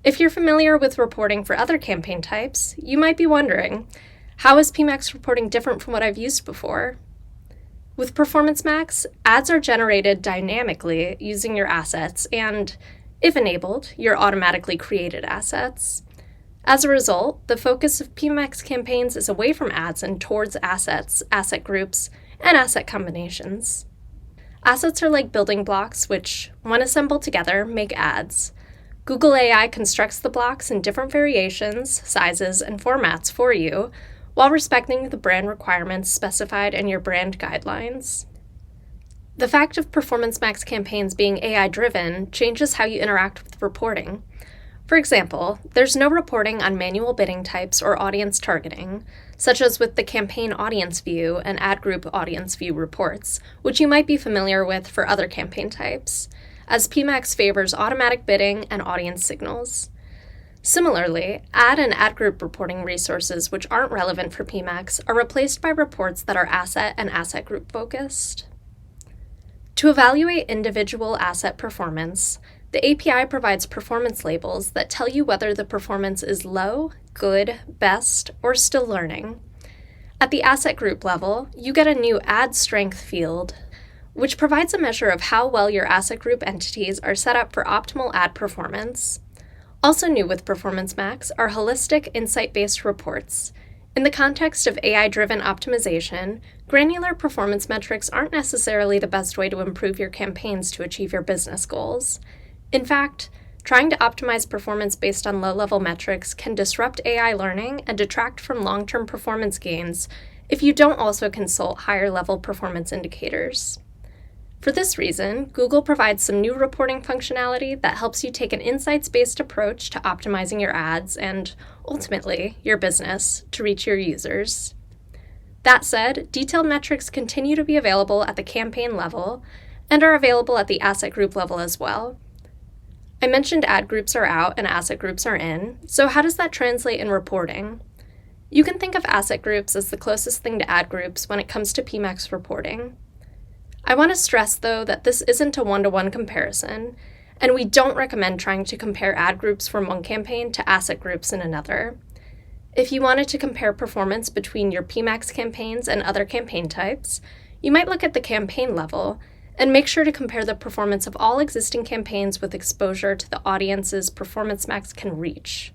If you're familiar with reporting for other campaign types, you might be wondering, how is PMax reporting different from what I've used before? With Performance Max, ads are generated dynamically using your assets and, if enabled, your automatically created assets. As a result, the focus of PMax campaigns is away from ads and towards assets, asset groups, and asset combinations. Assets are like building blocks which, when assembled together, make ads. Google AI constructs the blocks in different variations, sizes, and formats for you, while respecting the brand requirements specified in your brand guidelines. The fact of Performance Max campaigns being AI-driven changes how you interact with reporting. For example, there's no reporting on manual bidding types or audience targeting, such as with the Campaign Audience View and Ad Group Audience View reports, which you might be familiar with for other campaign types, as PMax favors automatic bidding and audience signals. Similarly, ad and ad group reporting resources which aren't relevant for PMax are replaced by reports that are asset and asset group focused. To evaluate individual asset performance, the API provides performance labels that tell you whether the performance is low, good, best, or still learning. At the asset group level, you get a new ad strength field, which provides a measure of how well your asset group entities are set up for optimal ad performance. Also new with Performance Max are holistic, insight-based reports. In the context of AI-driven optimization, granular performance metrics aren't necessarily the best way to improve your campaigns to achieve your business goals. In fact, trying to optimize performance based on low-level metrics can disrupt AI learning and detract from long-term performance gains if you don't also consult higher-level performance indicators. For this reason, Google provides some new reporting functionality that helps you take an insights-based approach to optimizing your ads and, ultimately, your business to reach your users. That said, detailed metrics continue to be available at the campaign level and are available at the asset group level as well. I mentioned ad groups are out and asset groups are in, so how does that translate in reporting? You can think of asset groups as the closest thing to ad groups when it comes to PMax reporting. I want to stress, though, that this isn't a one-to-one comparison, and we don't recommend trying to compare ad groups from one campaign to asset groups in another. If you wanted to compare performance between your PMax campaigns and other campaign types, you might look at the campaign level and make sure to compare the performance of all existing campaigns with exposure to the audiences Performance Max can reach.